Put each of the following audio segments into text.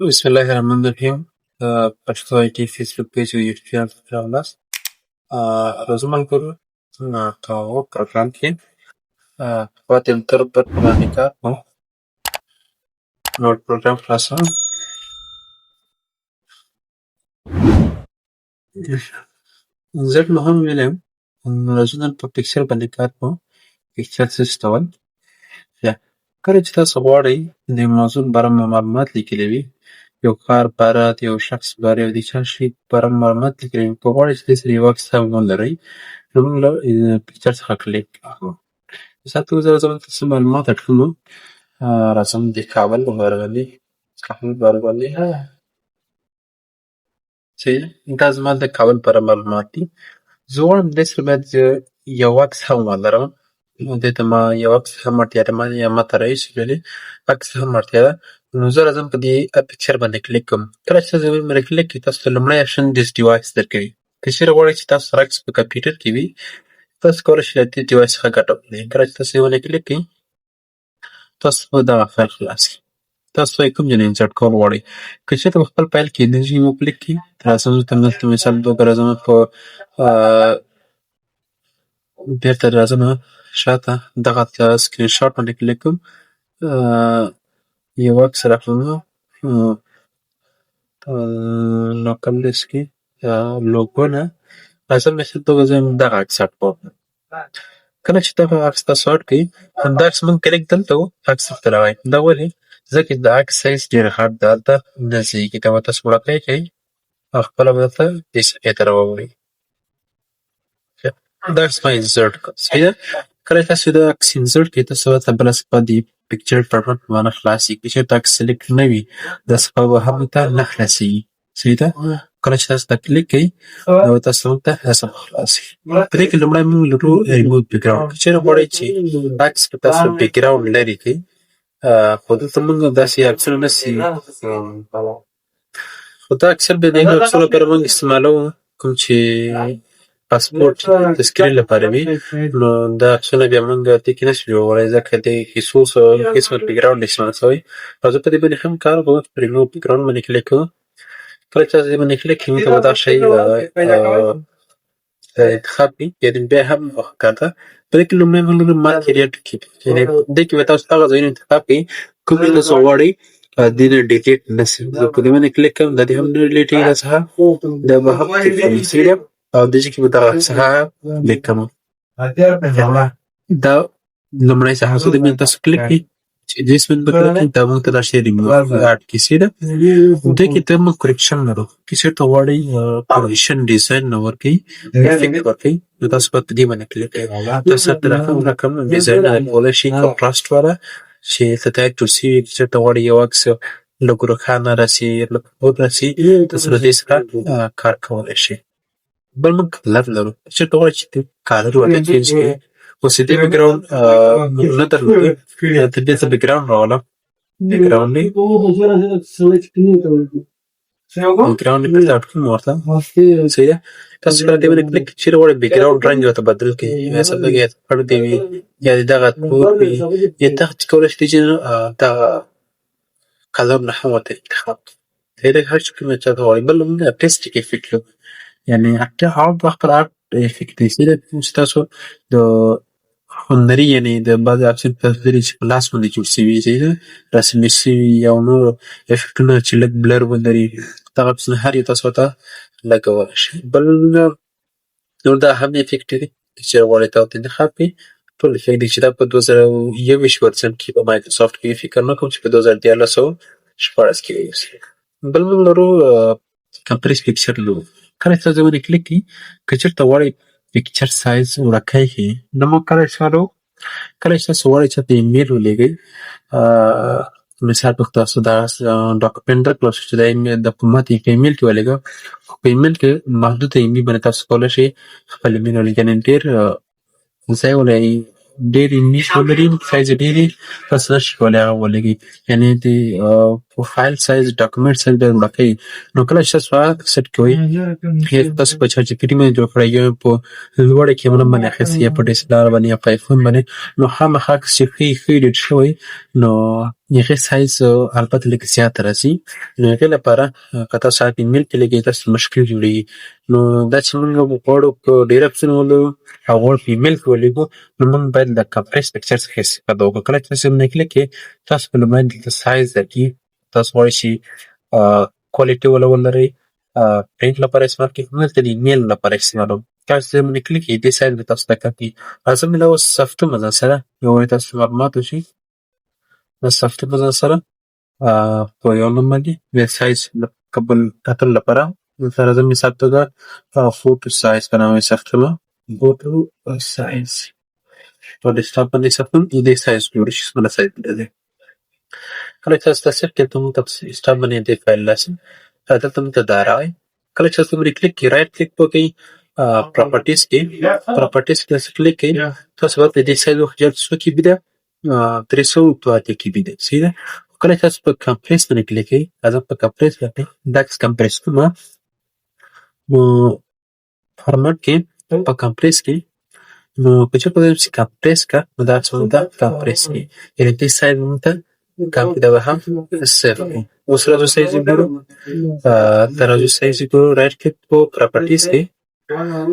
Bismillahirrahmanirrahim. Pashto IT Facebook page او یوټیوب چینل ته راغلاست. راځم ملګرو تاو پروګرام کې خاطر تر بر باندې کار کوم نوټ پروګرام خلاصوم. زه نو هم ویلم راځو نن په پکچر باندې کار کوم. پکچر څه ډول یا کله چې تاسو غواړئ د موضوع باره معلومات لیکلي وي، یو کار باره د یو شخص باره یا د چا شي باره معلومات لیکلي وي، که غواړئ چې داسې یو عکس هم ولرئ نو موږ له پکچر څخه کلیک کوو. مثال په توګه زه دلته څه معلومات اخلم. راځم د کابل ورغلي چې دا زما د کابل باره معلومات دي. زه غواړم دې سره باید یو عکس هم ولرم. نو دې ته ما یو عکس هم اړتیا ده. ماته رئیس ویلي عکس هم اړتیا ده. نو زه راځم په دې پکچر باندې کلیک کوم. کله چې تاسو باندې کلیک کوئ تاسو ته لومړی آپشن ډیس ډیوایس درکوي. که چیرې غواړئ چې تاسو سره عکس په کمپیوټر کې وي تاسو کولی شئ له دې ډیوایس څخه ګټه واخلئ. کله چې تاسو یې باندې کلیک کوئ تاسو به دغه فایل خلاص کړي. تاسو یې کوم ځای نه انسرټ کول غواړئ. که چېرته په خپل فایل کې انرژي مو کلیک کړي راځم دلته مثال په توګه راځم په بیرته راځم شاته دغه سکرین شاټ باندې کلیک کوم. یو عکس رااخلم لوکل لیست کې لوګو نه راځم مثال په توګه زه دغه عکس اډ کوم. کله چې دغه عکس تاسو اډ کړئ همدا عکس موږ کلیک دلته عکس ورته راغی. دا ولې؟ ځکه چې د عکس سایز ډېر غټ ده هلته نه ځایږي. که به تاسو وړوکی کړئ خپله به درته دې صفحې ته راوړي. دا عکس ما انسرټ کړ. صحیح ده. کله چې تاسو دا عکس انسرټ کړئ تاسو ورته بله صفحه د پکچر فارمټ په معنی خلاصېږي. که چېرته عکس سلیکټ نه وي دا صفحه به هم ورته نه خلاصېږي. صحیح ده. کله چې تاسو ته کلیک کوئ نو تاسو موږ ته دا صفحه خلاصېږي. په دې کې لومړی موږ لرو ریموو بیکګراونډ. که چېرې غواړئ چې عکس کې تاسو بیکګراونډ لرې کړئ خو دلته موږ داسې عکسونه نسي خو دا اکثر به د هغو عکسونو لپاره موږ استعمالوو کوم چې پاسپورټ تذکرې لپاره وي. نو دا عکسونه بیا موږ دې کې نشو جوړولی ځکه دې کې څو قسمه بیکګراونډ استعمال شوی. او زه په دې باندې هم کار کوم. په ریموو بیکګراونډ باندې کلیک کوم. کله چې تاسو دې باندې کلیک کوئ موږ ته به دا شی انتخاب کړي یعنې بیا هم ښکار ده. په دې کې لومړی موږ لرو مارک ایریا ټو کیپ. یعنې دې کې به تاسو هغه ځایونه انتخاب کړئ کوم ځای تاسو غواړئ دې نه ډیلیټ نه شي. زه په دې باندې کلیک کوم دا دې هم نه ډیلیټېږي دا څخه دا به هم صحیح ده. او دې کې به دغه څخه کلیک کوم. دا لومړی څخه څو دې باندې تاسو کلیک کړئ چې دې باندې به کلیک کړئ دا موږ ته دا شی ریموو اډ کړي. صحیح ده. دې کې ته موږ کریکشن لرو. که چېرته غواړئ پوزیشن ډیزاین نه ورکوئ افیکټ ورکوئ نو تاسو به په دې باندې کلیک کوئ. تاسو هلته رقم ډیزاین کولی شئ کنټراسټ والا چې تایید جوړ شوي وي. که چېرته غواړئ یو عکس لږ روښانه راسي لږ تود راسي تاسو له دې سره کار کولی شئ. بل موږ کلر لرو. که چېرته غواړئ چې کالر ورته چینج کړئ اوس دې بیکګراونډ نه درلوده ته بېرته بیکګراونډ راولم. بیکګراونډ یې بیکګراونډ یې بېرته اډ کړم ورته. صحیح ده. تاسو کله دې باندې کلیک چېرې غواړئ بیکګراونډ رنګ یې ورته بدل کړئ. مثال په توګه یا خړ دې وي یا دې دغه تور وي یا دغه چې کولی شئ چې دغه کلر نه هم ورته انتخاب کړئ. صحیح ده. هر چې کوم چاته غواړئ. بل موږ ارټسټیک افیکټ لرو. یعنې هغه په خپل آرټ افیکټ دی. صحیح ده. چې تاسو د هنري یعنې د بعضې عکسونه تاسو لرئ چې په لاس باندې جوړ شوي صحیح ده رسمي شوي یا نور افیکټونه چې لږ بلر ولري دغه عکسونه هر یو تاسو ورته لګولی شئ. بل نور دا هم افیکټ دی. که چېرې غواړئ تا ورته انتخاب کړئ ټول افیکټ دی چې دا په 2021 ورځن کې په مایکروسافټ کې فکر نه کوم چې په 2014 کې وي. بل موږ لرو کمپریس پکچر لرو. کله چې تاسو باندې کلیک کړئ که چېرته غواړئ پکچر سایز ورکی کړئ نو موږ کله چې تاسو غواړئ چاته ایمیل ولېږئ مثال په تاسو دا ډاکومنټ درکړل شو چې دا د ما ته په ایمیل کې ولېږه خو په ایمیل کې محدوده ایمیل باندې تاسو کولی شئ خپل ایمیل ولېږئ. یعنې ډېر ځای ولرئ ډېر ایمیل ولري سایز یې ډېر وي تاسو نشئ کولی هغه ولېږئ. یعنې د فایل سایز ډاکومنټ سایز ډېر وړوکی وي. نو کله چې تاسو هغه سیټ کوئ یا تاسو په چات جي پي ټي باندې جوړ کړئ یا په لوړه کیمره باندې اخیستی یا په ډي اس ایل آر باندې یا په آیفون باندې نو خامخا عکس چې ښه ایډیټ شوی نو هغې سایز البته لږ زیات راځي. نو هغې لپاره که تاسو هغه په ایمیل کې لګوئ تاسو مشکل جوړېږي. نو دا چې موږ غواړو په ډېر اپسونه ولرو او غواړو په ایمیل کې ولېږو نو موږ باید له کمپریس پکچر څخه استفاده وکړو. کله چې تاسو باندې کلیک کوئ تاسو به لومړی دلته سایز درکړي. تاسو غواړئ چې کوالټي ولرئ پرنټ لپاره استعمال کړئ. موږ دلته د ایمیل لپاره استعمالوو. کله چې باندې کلیک کوئ دې سایز به تاسو ته کاپي. راځم له اوس ثبتوم ځان سره یو وارې تاسو معلومات وشي. د ثبتې په ځان سره په یو نوم باندې بیا سایز قبل کتلو لپاره دلته راځم مثال په توګه فوټو سایز په نامه یې ثبتومه. فوټو سایز په ډیسکټاپ باندې ثبتوم. دې سایز جوړ شي څومره سایز دی. کله چې تاسو تصویر کړئ ته موږ ته په ډیسکټاپ باندې دې فایل راسي. دلته موږ ته دا راغی. کله چې تاسو باندې کلیک کړئ رایټ کلیک وکړئ پراپرټیز کې تاسو کلیک کړئ تاسو به دې سایز وخت څو کې بده 300 کې بده صحیح ده. کله چې تاسو په کمپریس باندې کلیک کړئ راځم په کمپریس باندې داکس کمپریس کوم نو فارمټ کې په کمپریس کې نو که چېرته وایم چې کمپریس کا نو دا څه ده کمپریس کې یعنې دې سایز موږ ته کمپی دا به هم صفر کړو. اوس راځو سایز یې ګورو. راځو سایز یې ګورو رایټ کلیک په پراپرټیز کې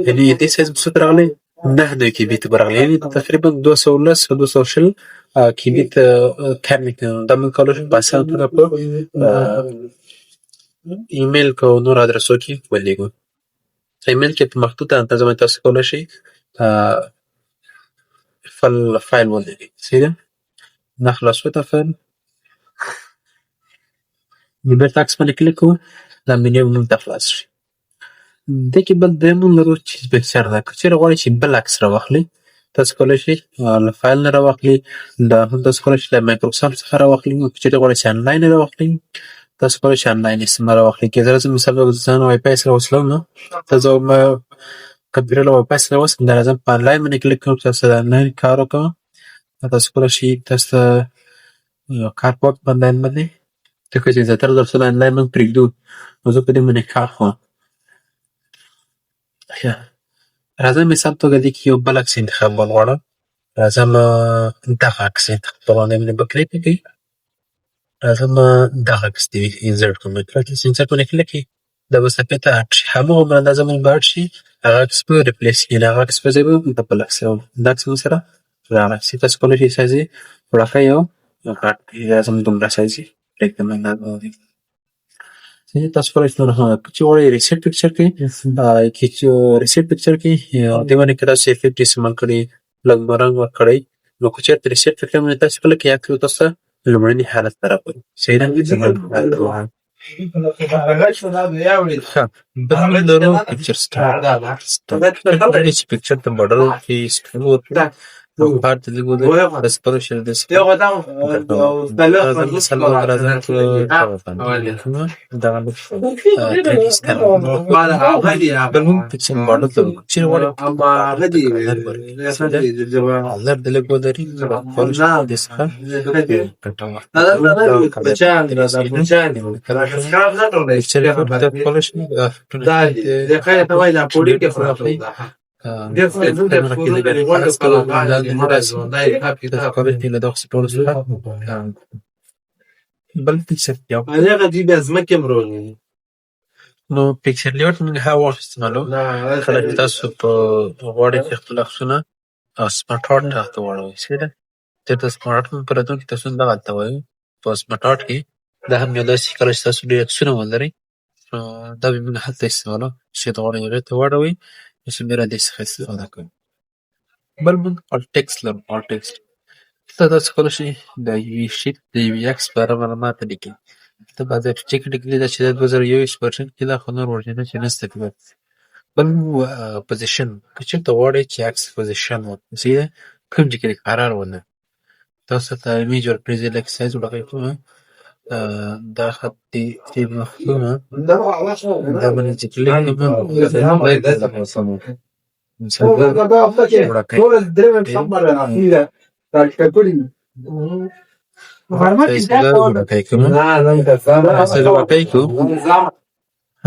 یعنې دې سایز څو ته راغلی 9 کې بي ته راغلی یعنې تقریبا 219 220 کې بي ته کار نه کوي. دا موږ کولی شو په اسانه توګه په ایمیل که نور ادرسو کې ولېږو. ایمیل کې په محدوده اندازه باندې تاسو کولی شئ فایل ولېږئ صحیح ده. نه خلاص شو دا فایل بیرته عکس باندې کلیک کوو دا منیو موږ ته خلاص شي. دې کې بل دویم هم لرو چې پکچر ده. که چېرې غواړئ چې بل عکس راواخلئ تاسو کولی شئ له فایل نه راواخلئ. دا هم تاسو کولی شئ له مایکروسافټ څخه راواخلئ. که چېرې غواړئ چې انلاین یې راواخلئ تاسو کولی شئ انلاین یې راواخلئ. که زه راځم مثال په ځان وای فای سره وصلوم نو ته زه کمپیوټر له وای فای سره وصل دا راځم په انلاین باندې کلیک کوم تاسو د انلاین کار وکړم. تاسو کولی شئ تاسو ته کار په وخت باندې باندې ځکه چې زیاتره درسونه انلاین موږ پرېږدو نو زه په دې باندې کار کوم. راځم مثال په توګه دې کې یو بل عکس انتخابول غواړم. راځم دغه عکس انتخابول باندې به کلیک وکړئ. راځم دغه عکس دې انسرټ کوم. کله چې انسرټ باندې کلیک کړئ دا به صفحې ته اډ شي. هماغومره اندازه باندې به اډ شي هغه عکس به ریپلیس کړي. هغه عکس په ځای به د بل عکس راولو. دا عکس موږ سره راغلی. تاسو کولی شئ سایز یې وړاکئ او غټ کړئ. راځم دومره سایز یې پرېږدم. تاسو کولی شئ چې غواړئ ریسیټ پکچر کې ریسیټ پکچر کې دې باندې که تاسو افیکټ استعمال کړي لږ رنګ ورکړئ نو که چېرته ریسیټ پکچر باندې تاسو کله کلیک کړئ تاسو ته لومړني حالت ته راولي صحیح ده. بل موږ لرو پکچر سټایل چې پکچر ته موډل کې سټایل ورکړو part de ligul de răspărășire de spune. بل پکچر یو هغه دی به ځمکې مرونی نو پکچر لیوټ موږ هغه وخت استعمالو کله چې تاسو په غواړئ چې خپل عکسونه سمارټ هارټ ته واړوئ څه ده چې تاسو سمارټ هارټ په راتلونکي کې تاسو دغه ته وایي په سمارټ هارټ کې دا هم یو داسې کله چې تاسو ډېر عکسونه ولرئ دا به موږ هلته استعمالو چې ته غواړئ هغې ته واړوئ چې بیا دې څخه استفاده کوئ. بل موږ آل ټکسټ لرو. آل ټکسټ ته تاسو کولی شئ د یوې شیټ د یوې عکس په اړه معلومات ولیکئ. ته بعضې چیک لیکلي ده چې دا 2021 ورژن کې ده خو نور ورژنونه چې نشته پکې. بل پوزیشن که چېرته غواړئ چې عکس پوزیشن صحیح ده کوم ځای کې دې قرار ونه تاسو ته امیج ورکړئ. زه لږ سایز وړاندې کوم دا خط دې مفهومه دا باندې چې کلیک کوم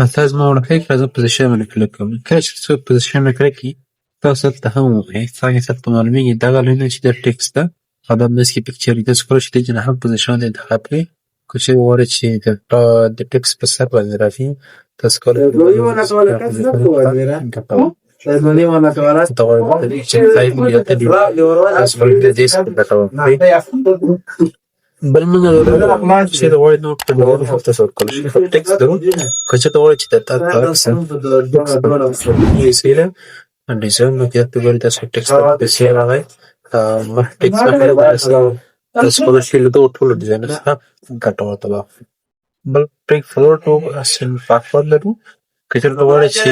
اساس ما وړاندې کړم زه پوزیشن باندې کلیک کوم. کله چې څوک پوزیشن باندې کلیک کړي تاسو ته هم وایي څنګه ست په معلومیږي دغه لینک چې د ټکسټ ده هذا الناس picture تاسو کولای شئ د جناح پوزیشن د انتخاب کړئ که چیرې غواړئ چې د ټکس په سر باندې راشي تاسو کولای بل موږ چې د غواړئ نو په ډول تاسو کولای شئ ټکس درو که چېرته غواړئ چې د سیله ډیزاین نو کې ته تاسو ټکس په سیر راغی مخ ټکس تاسو کولای شئ له دغو ټولو ډیزاینونو څخه ګټه واخلئ. بل پرېک فلور ټو اسن پاسورډ لرو که چېرته غواړئ چې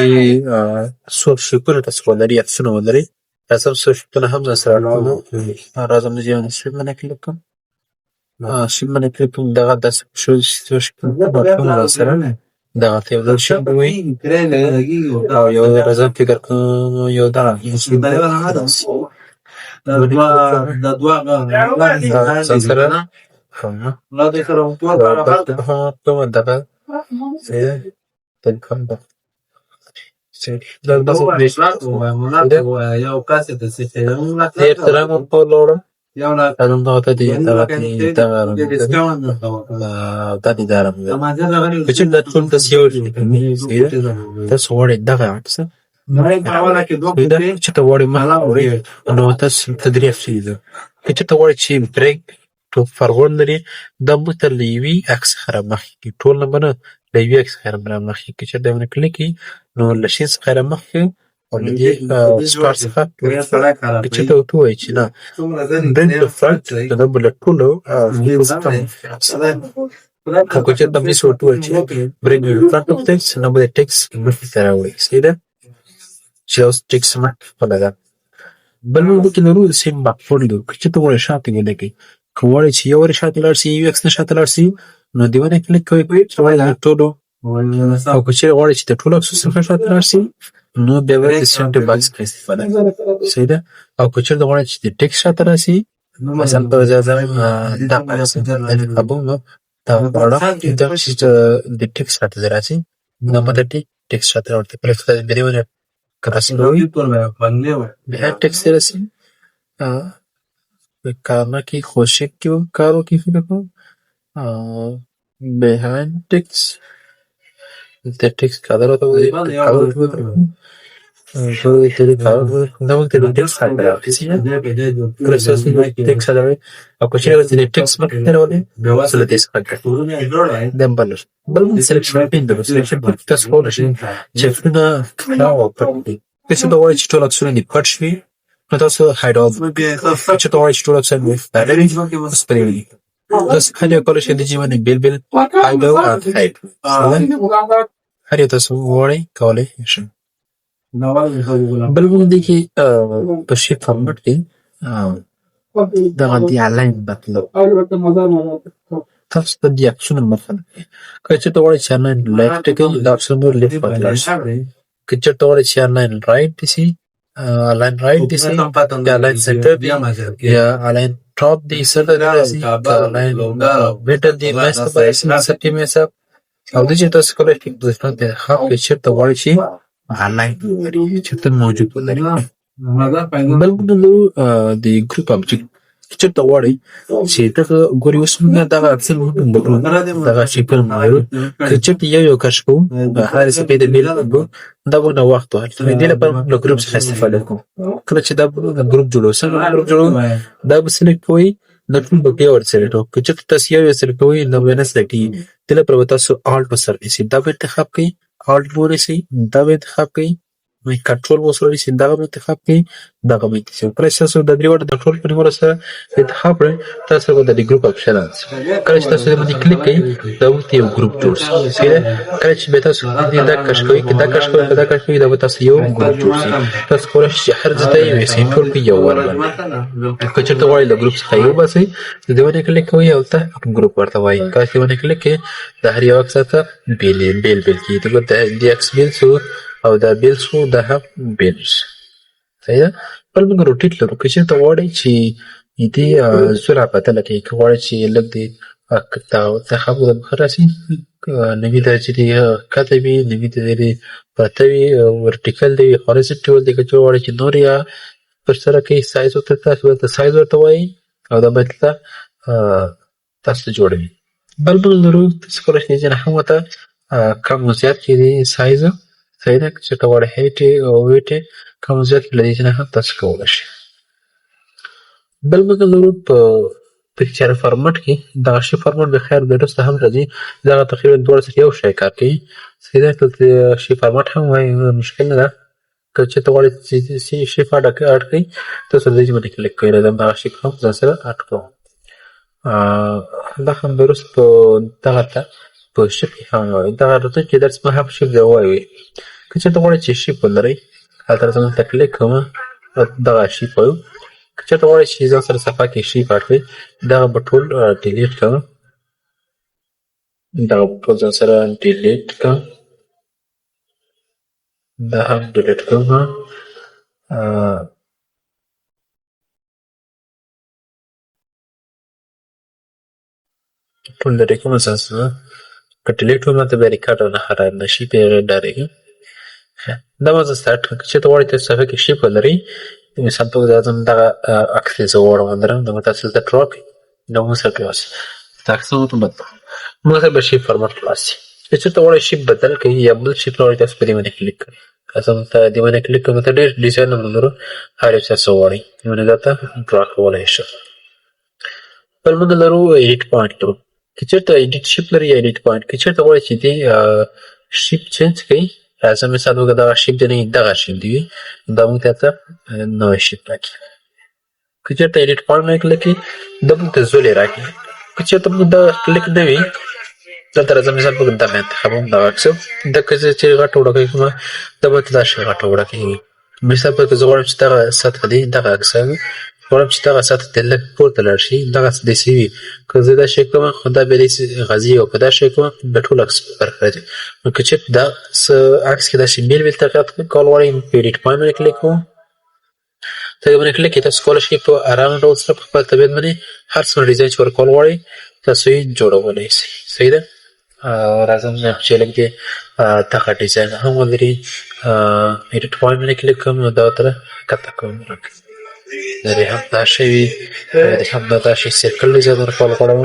څو شیپونه تاسو ولرئ عکسونه ولرئ راځم څو شیپونه هم ځان سره اړوو راځم د جیان شیپ باندې کلیک کوم شیپ باندې کلیک کوم دغه داسې څو شیپونه ځان سره دغه ته یو ځل شیپ ووایي او یو راځم فکر کوم یو دغه da dua ځان سره la de care un toată کومه دغه تلکم ده e o casă de se de eftram په لورم الان دغه ته دي دغه دا دي دارم که چې د ټول د سیو تاسو غواړئ دغه عکس چې ته غواړئ ما نو تاسو تدریف شي ده که چې ته غواړئ چې بریک ټو فارورډ لري دا موږ ته له یوې عکس څخه رامخکې ټول نه به نه له یوې عکس څخه رامخکې که چېرته باندې کلیک کړي نو له شین څخه رامخکې او له دې سپار څخه که چېرته ورته ووایي چې نه برینګ ټو فرنټ نو دا به له ټولو او که چېرته همداسې ورته ووایي چې برینګ فرنټ اف ټکس نو به د ټکس مخکې ته راوړي صحیح ده چې اوس ټکس مخکې خپله ده. بل موږ دلته لرو د سیم باکورډ لرو که چېرته غواړئ شاته ولیکئ که غواړئ چې یو وارې شاته لاړ شي یو عکس نه شاته لاړ شي نو دې باندې کلیک کوئ د ټولو او که چېرې غواړئ چې د ټولو عکسو څخه شاته لاړ شي نو بیا باید د سینټر باکس څخه استفاده صحیح ده او که چېرته غواړئ چې د ټکس شاته راشي مثلا په ځای دا انتخابوم نو دا غواړم دغه چې د ټکس شاته ځای راشي نو ما د ټکس شاته ورته کلیک کړئ بیا دې باندې کراسی کوئ بیا ټکس ځای راشي کارنا کی خوشک کی کارو کی فکر کو behind text the text kadar hota hai no te lo text kadar kisi hai process text kadar hai aap kuch nahi text mak kar wale solo text kadar then balance selection pin do selection pin tas ko nashi chefna now kisi to wala chito laksuna ni patchvi نو تاسو هاید اف چې ته غواړئ چې ټول اکسل مو لري اوس پرې ولیکئ تاسو هر یو کولای شئ د ژبې بیل بیل هاید او هاید هر یو تاسو غواړئ کولی شئ. بل موږ دې کې په شیپ فارمټ کې دغه د الاین مطلب تاسو ته د عکسونو مطلب که چېرته غواړئ چې الاین لیفټ کې د عکسونو لیفټ باندې راشي که چېرته غواړئ چې الاین رایټ شي align right دی سی یا align center دی یا align top دی center دی align middle دی mest باید center میں سب او دی چیتا سکولی ٹھیک پوزیشن دی خواب که چرتا واری چی align لري چرتا موجود لري. بل بلو دی گروپ آبجیکت چرتا واری چې دغه ګوري اوس موږ دغه اکسل وګورو دغه شکل مایو که چېرته یو کش کوو هر څه پیدا بیل دا به نو وخت وهل دې لپاره موږ له ګروپ څخه استفاده کوو کله چې دا ګروپ جوړو څنګه ګروپ جوړو دا به سلیکټ کوئ د ټول به بیا ورسره ټو که چېرته تاسو یو سلیکټ کوئ نو به نه سلیکټ کېږي دې لپاره به تاسو الټ په سر نیسئ دا به انتخاب کړئ الټ به ونیسئ دا به انتخاب کړئ کنټرول به ورسره نیسئ دغه به انتخاب کړئ دغه به انتخاب کله چې تاسو د درې واړو د ټول په نیولو سره انتخاب کړئ تاسو به د ګروپ اپشن راشي کله چې تاسو باندې کلیک کړئ دا ورته یو ګروپ جوړ شي صحیح ده کله چې به تاسو دا کش کوئ که دا کش کوئ که دا کش کوئ دا به تاسو یو ګروپ جوړ شي تاسو کولی شئ چې هر ځای ته یې ویسئ ټول په یو وار باندې که چېرته غواړئ له ګروپ څخه یې وباسئ د دې باندې کلیک کوئ او ته ګروپ ورته وایي کله چې باندې کلیک کړئ د هر یو عکس ته بیل کړي د عکس بیل شو او دا بیل شو دا هم بیل شي صحیح ده. بل موږ روټیټ لرو که چېرته غواړئ چې دې زوره بدله کړئ که غواړئ چې لږ دې انتخاب د مخه راشي نوي درجې دې ښکته وي نوي درجې پرته وي ورټیکل دې وي هورزنټل دې که چېرې غواړئ چې نور یا پر سره کړئ سایز ورته تاسو ورته سایز ورته وایي او دا به دلته تاسو جوړوي. بل لرو تاسو کولی شئ چې هم ورته کم او زیات کړي سایز صحیح ده. که چېرته غواړئ هایټ یې او ویټ یې کم او زیات کړي له دې ځای نه هم تاسو کولی شئ. بل موږ لرو په پکچر فارمټ کې دغه شي فارمټ بخیر وروسته هم راځي. دغه تقریبا دواړه سره یو شی کار کوي صحیح ده. دلته شي فارمټ هم وایي مشکل نه ده. که چېرته غواړئ چې شي اډ کړئ تاسو د دې باندې کلیک کوئ. راځم دغه شي هم ځان سره اډ کوم. دا هم وروسته په دغه ته په شیپ کې هم وایي دغه راځي چې درس ما هم شیپ دی وایي. که چېرته غواړئ چې شیپ ولرئ هلته راځم دلته کلیک کوم دغه شیپ وایو. که چېرته غواړئ چې ځان سره صفحه کې شیپ اډ کړئ دغه به ټول ډیلیټ کوم. دغه به ټول ځان سره ډیلیټ کوم. دا هم ډیلیټ کوم. ټول لرې کوم ځان سره که ډیلیټ وم ته بیا ریکارډ نه شي بیا ډارېږم. دا به زه سټارټ کړم. که چېرته غواړئ تاسو صفحه کې شیپ ولرئ د مثال په توګه راځم دغه عکس یې زه غواړم وندرم دغه تاسو دلته ډرا کړئ دا مو سره کړئ دا عکس مو ته بدل مو سره به شیپ فارمټ خلاص شي. که چېرته غواړئ شیپ بدل کړئ یا بل شیپ غواړئ تاسو په دې باندې کلیک کړئ. تاسو دلته دې باندې کلیک کوئ ته ډېر ډیزاینونه لرو هر یو تاسو غواړئ دې باندې درته ډرا کولی شئ. بل موږ لرو ایډیټ پوینټ. که چېرته ایډیټ شیپ لرئ یا ایډیټ پوینټ که چېرته غواړئ چې دې شیپ چینج کړئ راځه مثال وګوره دغه شیپ دی نه دغه شیپ دی وي دا موږ ته نوی شیپ راکړي. که چېرته ایډیټ پوینټ باندې کلیک کړئ دا موږ ته زولې راکړي. که چېرته موږ دا کلیک نه وي دلته راځه مثال په توګه دا مې انتخابوم دغه عکس دا که زه چې غټه وړه کوم دا به ته دا شی غټه وړه کوي. مثال په توګه زه غواړم چې دغه سطحه دی دغه عکس غواړم چې دغه سطحه ته لږ پورته لاړ شي دغسې داسې وي. که زه دا شی کوم خو دا بیا داسې غځي او که دا شی کوم د ټول عکس فرق راځي. نو که چېرته دا عکس کې داسې بېل بېل تغیرات کول غواړئ په ایډیټ پوینټ باندې کلیک کوم. ته دې باندې کلیک کړئ تاسو کولی شئ په ارامه ډول سره په خپل طبیعت باندې هر څومره ډیزاین چې ورکول غواړئ تاسو یې جوړولی شئ صحیح ده. راځم چې لږ دې دغه ډیزاین هم ولري ایډیټ پوینټ باندې کلیک کوم نو دا ورته ښکته کوم دا دې هم دا شی وي دې هم دا شی سرکل ډیزاین ورکول غواړم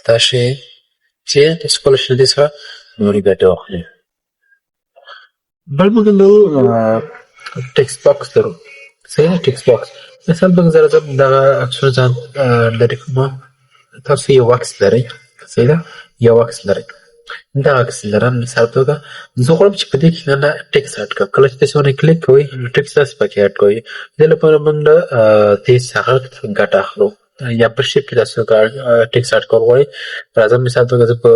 دا شی چې تاسو کولی شئ له دې څخه نورې ګټې واخلئ. بل موږ لرو ټکسټ باکس لرو صحیح ده. ټکسټ باکس مثال په توګه زه راځم دغه عکسونه ځان لرې کوم. تاسو یو عکس لرئ صحیح ده یو عکس لرئ دغه عکس لرم مثال په توګه زه غواړم چې په دې کې نه ټکسټ اډ کړم. کله چې تاسو باندې کلیک کوئ نو ټکسټ تاسو پکې اډ کوئ. دې لپاره موږ دې څخه ګټه اخلو یا په شیپ کې تاسو ټکسټ اډ کول غواړئ. راځم مثال په توګه زه په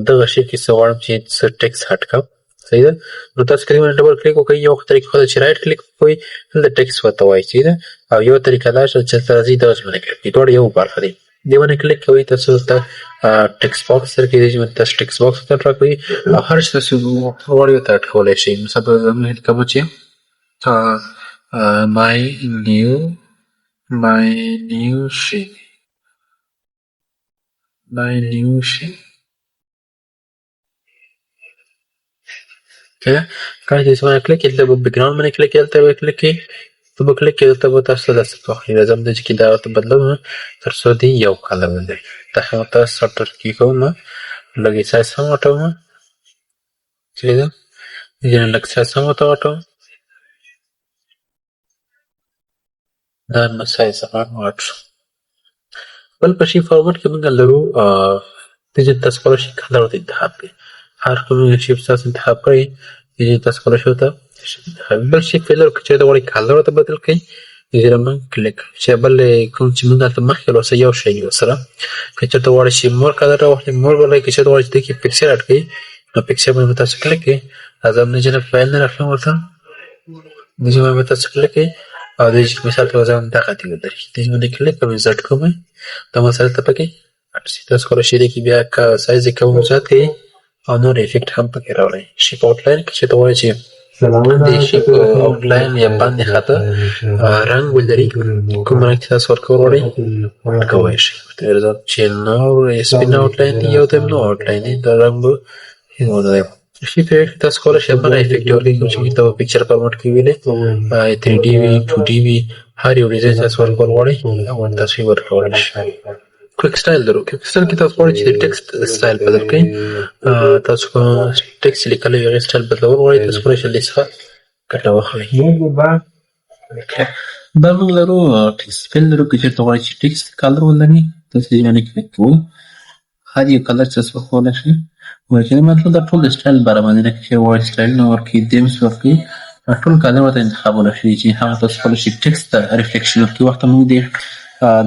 دغه شیپ کې څه غواړم چې څه ټکسټ اډ کړم صحیح ده. نو تاسو کله باندې ډبل کلیک وکړئ یو طریقه خو چې رایټ کلیک وکړئ دلته ټکسټ ورته وایي صحیح ده. او یو طریقه دا چې راځي دغسې باندې کلیک کړئ دواړه یو برخه دي. دې باندې کلیک کوئ تاسو ته ټکسټ باکس سره کېدای شي تاسو ټکسټ باکس ته ډرا کړئ او هر څه تاسو غواړئ ورته اډ کولی شئ. مثال په توګه موږ کوو چې my new sheet کله چې تاسو باندې کلیک کړئ دلته به بیکګراونډ باندې کلیک کړئ دلته به کلیک کړئ ته به کلیک کړئ دلته به تاسو ته داسې واخلي. راځم دلته چې دا ورته بدلوم تر څو دې یو کلر ولري. دا هم ورته سټر کې کوم لږ یې سایز هم واټوم صحیح ده. دې نه لږ سایز هم ورته واټوم دا نو سایز هم واټوم. بل په شي فارمټ کې موږ لرو دې چې تاسو کولی شئ کلر ورته انتخاب کړئ. هر کوم شي تاسو انتخاب کړئ دې تاسو کولی شئ ورته بل شي فیلر که چېرته غواړئ کلر ورته بدل کړئ دې باندې کلیک چې بل کوم چې موږ هلته مخکې لوسه یو شی وي ورسره. که چېرته غواړئ چې مور کلر راواخلئ مور به لرئ. که چېرته غواړئ چې دې کې پکچر اډ کړئ نو پکچر باندې به تاسو کلیک کړئ. راځم نه چې نه فایل نه راخلم ورته دې باندې به تاسو کلیک کړئ او دې مثال په توګه دغه دې ولري دې باندې کلیک کوئ زړ کوئ دا مثال ته پکې اډ شي. تاسو کولی شئ دې کې بیا سایز یې کوم زیات کړئ او نور افیکټ هم پکې راوړئ. شیپ آوټلاین که چېرته غواړئ چې د شیپ آوټلاین یا باندې خطه رنګ ولري کوم رنګ چې تاسو ورکول غواړئ ورکولی شئ. ورته راځم چې نو سپین آوټلاین دی یو ته نو آوټلاین دی دا رنګ به هېڅ ونه دی شي تاسو کولای شئ باندې افیکټورلی کوم چې ته پکچر فارمټ کې ویلې 3D وي 2D وي هر یو ډیزاین تاسو ورکول غواړئ او تاسو یې ورکولای شئ. کویک سټایل درو کویک سټایل کې تاسو غواړئ چې د ټیکسټ سټایل بدل کړئ. تاسو په ټیکسټ لیکل یو سټایل بدلول غواړئ تاسو کولای شئ څخه ګټه واخلئ. دا موږ لرو ټیکسټ فیل لرو که چېرته غواړئ چې ټیکسټ کلر ولري تاسو یې باندې کلیک کوئ. هر یو کلر چې تاسو وښودلی شئ ورکوي مطلب دا ټول د سټایل باره باندې ده. که چېرې غواړئ سټایلونه ورکړئ دیمز ورکړئ ټول کلر ورته انتخابولی شئ چې هغه تاسو کولی شئ ټیکسټ ته ریفلیکشن ورکړي. وخته موږ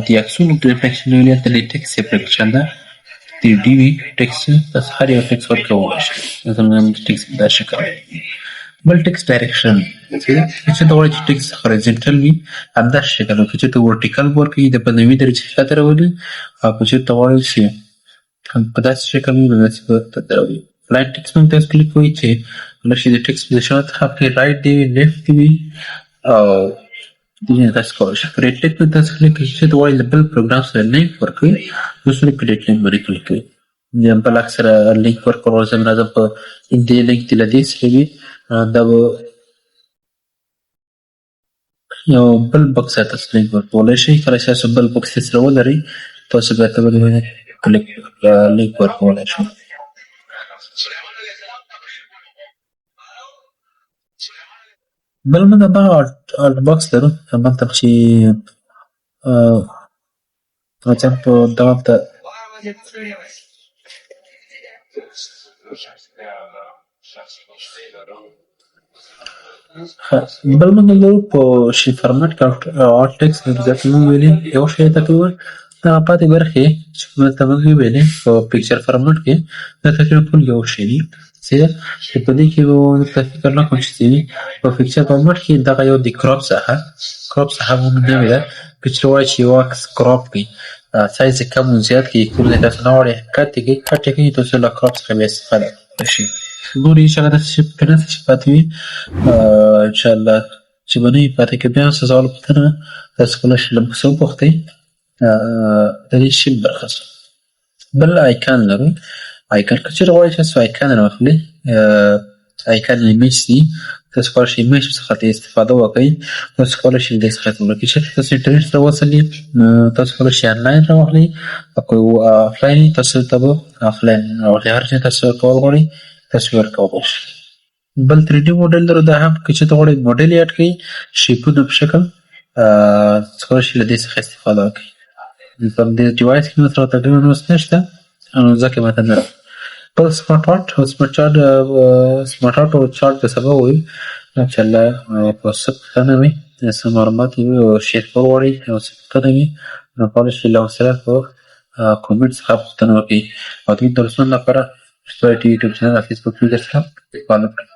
د عکسونو ریفلیکشن ویلي هلته د ټیکسټ ریفلیکشن ده 3D وي ټیکسټ تاسو هر یو ټیکسټ ورکولی شئ. زموږ د ټیکسټ په دا شکل بل ټیکسټ ډایرکشن که چېرته غواړئ چې ټیکسټ هوریزنټل وي همداسې شکل که چېرته ورټیکل ورکړئ د په 90 درجې شاته راولي او که چېرته غواړئ چې په داسې شکل وي نو داسې به درته راولي. فلاین ټیکسټ باندې تاسو کلیک کوئ چې کولای شئ د ټیکسټ پوزیشن څخه پرې رایټ دې وي لیفټ دې وي او دې تاسو کولی شئ. په ریډ ټیک باندې تاسو کلیک کوئ چې چېرته غواړئ د بل پروګرام سره لینک ورکړئ نو صرف په ډیټ لینک باندې کلیک کوئ. د بل عکس سره لینک ورکول زه منظم په دې لینک دې له دې سره وي دا به یو بل بکس سره تاسو لینک ورکولی شئ. کله چې تاسو بل بکس سره ولرئ تاسو بیا ته به کلیک لینک ورکولی شئ. بل موږ هماغه الټ باکس لرو مطلب چې مثلا په دغه ته بل موږ لرو په شي فارمټ کې آرټ ټیکسټ ځکه موږ ویلي یو شی ته کوو دغه پاتې برخې چې ورته موږ ویلې په پکچر فارمټ کې دا تقریبا ټول یو شی دي چې په دې کې به ورته فکر نه کوم چې په پکچر فارمټ کې دغه یو د کراپ ساحه موږ نوې ده که چېرې غواړئ چې یو عکس کراپ کړئ سایز یې کم و زیات کړئ کوم ځای تاسو نه غواړئ کټ یې کړئ تاسو له کراپ څخه بیا استفاده کولی شئ. نور انشاءالله داسې که نه چې پاتې وي انشاءالله چې به نه وي پاتې که بیا هم څه سوال پوښتنه تاسو کولی شئ له موږ څخه وپوښتئ. د دې شیل برخه بل آیکان لرو. آیکان که چېرې غواړئ چې تاسو آیکان راواخلئ آیکان ایمیج دي تاسو کولی شئ ایمیج څخه ترې استفاده وکړئ. تاسو کولی شئ دې څخه که چېرته تاسو انټرنټ سره وصل یې نو تاسو کولی شئ انلاین راواخلئ او که افلاین یې تاسو ته به افلاین راواخلئ هر څه تاسو کول غواړئ تاسو یې ورکولی شئ. بل 3D موډل لرو دا هم که چېرته غواړئ موډل یې اډ کړئ شیپونه په شکل تاسو کولی شئ له دې څخه استفاده وکړئ. په دې ډیوایس کې مې سره تقریبا اوس نشته نو ځکه ماته نه راغله. بل سمارټ آرټ او چارټ که سبا وویل انشاءالله په څه پوښتنه وي څه معلومات وي او شیر کول غواړئ او څه پوښتنه وي نو کولی شئ له حوصله په کومنټ څخه پوښتنه وکړئ او د درسونو لپاره یوټیوب چینل او فیسبوک پیج سره فالو کړئ.